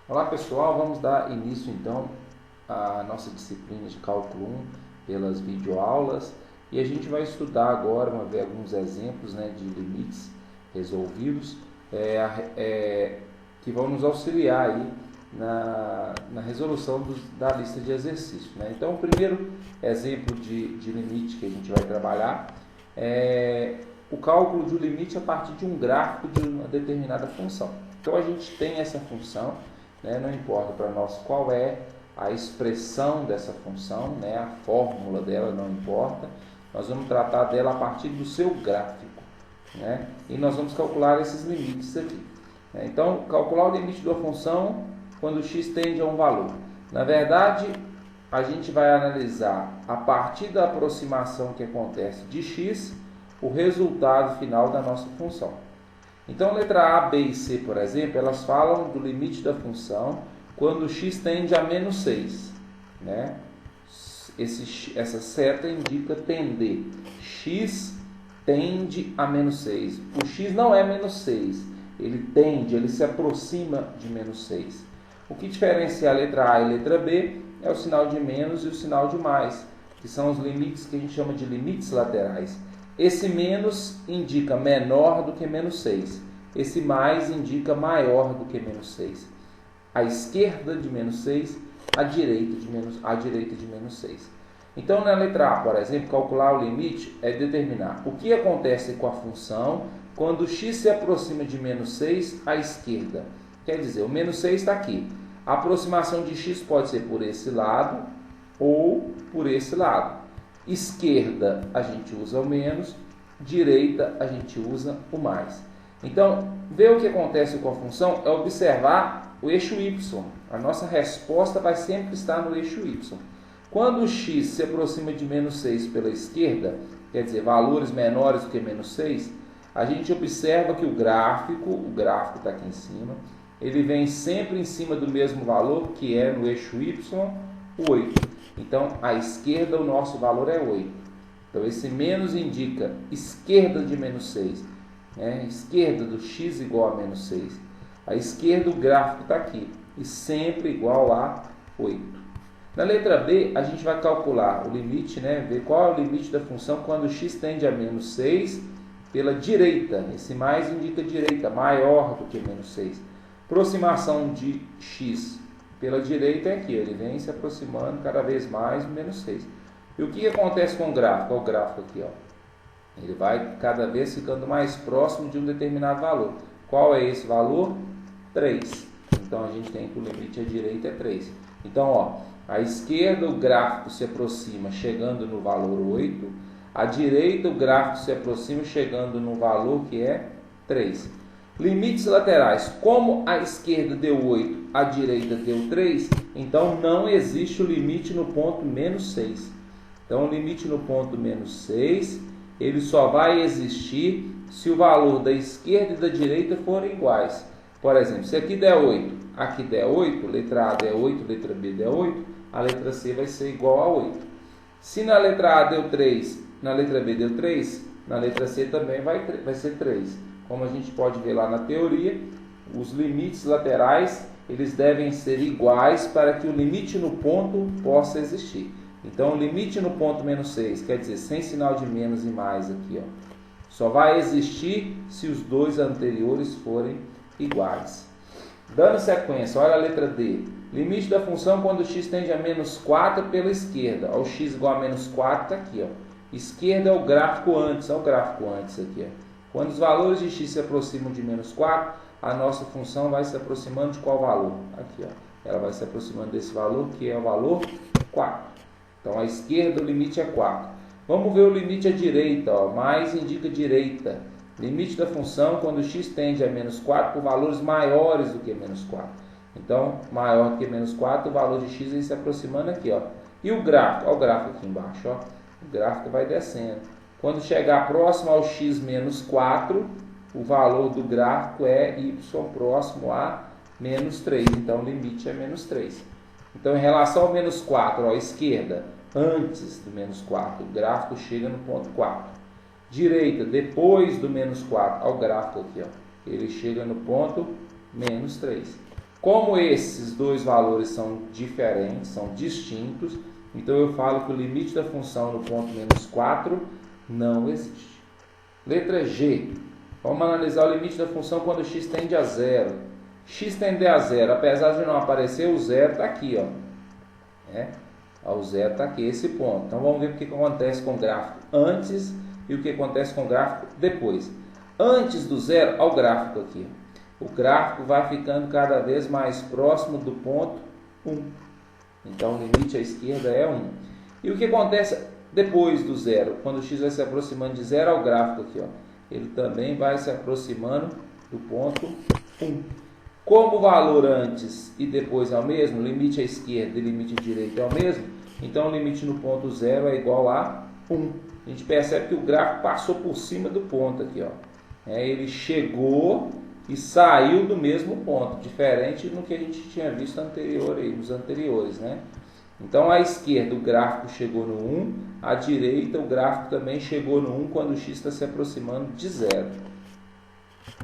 Olá pessoal, vamos dar início então à nossa disciplina de cálculo 1 pelas videoaulas e a gente vai estudar agora, vamos ver alguns exemplos, de limites resolvidos que vão nos auxiliar aí na resolução da lista de exercícios. Então o primeiro exemplo de limite que a gente vai trabalhar é o cálculo de um limite a partir de um gráfico de uma determinada função. Então a gente tem essa função, não importa para nós qual é a expressão dessa função, a fórmula dela não importa, nós vamos tratar dela a partir do seu gráfico, e nós vamos calcular esses limites aqui. Então, calcular o limite de uma função quando x tende a um valor. Na verdade, a gente vai analisar a partir da aproximação que acontece de x, o resultado final da nossa função. Então, letra A, B e C, por exemplo, elas falam do limite da função quando x tende a menos 6. Essa seta indica tender. X tende a menos 6. O x não é menos 6. Ele tende, ele se aproxima de menos 6. O que diferencia a letra A e a letra B é o sinal de menos e o sinal de mais, que são os limites que a gente chama de limites laterais. Esse menos indica menor do que menos 6. Esse mais indica maior do que menos 6. A esquerda de menos 6, a direita de menos 6. Então, na letra A, por exemplo, calcular o limite é determinar o que acontece com a função quando x se aproxima de menos 6 à esquerda. Quer dizer, o menos 6 está aqui. A aproximação de x pode ser por esse lado ou por esse lado. Esquerda a gente usa o menos, direita a gente usa o mais. Então, ver o que acontece com a função é observar o eixo y. A nossa resposta vai sempre estar no eixo y. Quando o x se aproxima de menos 6 pela esquerda, quer dizer, valores menores do que menos 6, a gente observa que o gráfico está aqui em cima, ele vem sempre em cima do mesmo valor, que é no eixo y, 8. Então, à esquerda o nosso valor é 8. Então, esse menos indica esquerda de menos 6. Esquerda do x igual a menos 6. À esquerda o gráfico está aqui. E sempre igual a 8. Na letra B, a gente vai calcular o limite, ver qual é o limite da função quando x tende a menos 6 pela direita. Esse mais indica direita, maior do que menos 6. Aproximação de x pela direita é aqui, ele vem se aproximando cada vez mais do menos 6. E o que acontece com o gráfico? Olha o gráfico aqui, ele vai cada vez ficando mais próximo de um determinado valor. Qual é esse valor? 3. Então a gente tem que o limite à direita é 3. Então, à esquerda o gráfico se aproxima chegando no valor 8. À direita o gráfico se aproxima chegando no valor que é 3. Limites laterais. Como a esquerda deu 8, a direita deu 3, então não existe o limite no ponto menos 6. Então o limite no ponto menos 6, ele só vai existir se o valor da esquerda e da direita forem iguais. Por exemplo, se aqui der 8, aqui der 8, letra A der 8, letra B der 8, a letra C vai ser igual a 8. Se na letra A deu 3, na letra B deu 3, na letra C também vai ser 3. Como a gente pode ver lá na teoria, os limites laterais eles devem ser iguais para que o limite no ponto possa existir. Então, o limite no ponto menos 6, quer dizer, sem sinal de menos e mais aqui, só vai existir se os dois anteriores forem iguais. Dando sequência, olha a letra D. Limite da função quando x tende a menos 4 pela esquerda. O x igual a menos 4 está aqui. Esquerda é o gráfico antes, olha o gráfico antes aqui. Quando os valores de x se aproximam de menos 4, a nossa função vai se aproximando de qual valor? Aqui, ela vai se aproximando desse valor, que é o valor 4. Então, à esquerda o limite é 4. Vamos ver o limite à direita. Mais indica direita. Limite da função quando x tende a menos 4 por valores maiores do que menos 4. Então, maior do que menos 4, o valor de x vem se aproximando aqui. E o gráfico? Olha o gráfico aqui embaixo. O gráfico vai descendo. Quando chegar próximo ao x menos 4, o valor do gráfico é y próximo a menos 3. Então, o limite é menos 3. Então, em relação ao menos 4, à esquerda, antes do menos 4, o gráfico chega no ponto 4. Direita, depois do menos 4, olha o gráfico aqui. Ele chega no ponto menos 3. Como esses dois valores são diferentes, são distintos, então eu falo que o limite da função no ponto menos 4 não existe. Letra G. Vamos analisar o limite da função quando x tende a zero. X tende a zero, apesar de não aparecer, o zero está aqui, ó. O zero está aqui, esse ponto. Então vamos ver o que acontece com o gráfico antes e o que acontece com o gráfico depois. Antes do zero, olha o gráfico aqui. O gráfico vai ficando cada vez mais próximo do ponto 1. Então o limite à esquerda é 1. E o que acontece depois do zero? Quando o x vai se aproximando de zero, olha o gráfico aqui, ó. Ele também vai se aproximando do ponto 1. Como o valor antes e depois é o mesmo, limite à esquerda e limite à direita é o mesmo, então o limite no ponto 0 é igual a 1. A gente percebe que o gráfico passou por cima do ponto aqui, ó. Ele chegou e saiu do mesmo ponto, diferente do que a gente tinha visto nos anteriores, né? Então, à esquerda o gráfico chegou no 1, à direita o gráfico também chegou no 1 quando o x está se aproximando de 0.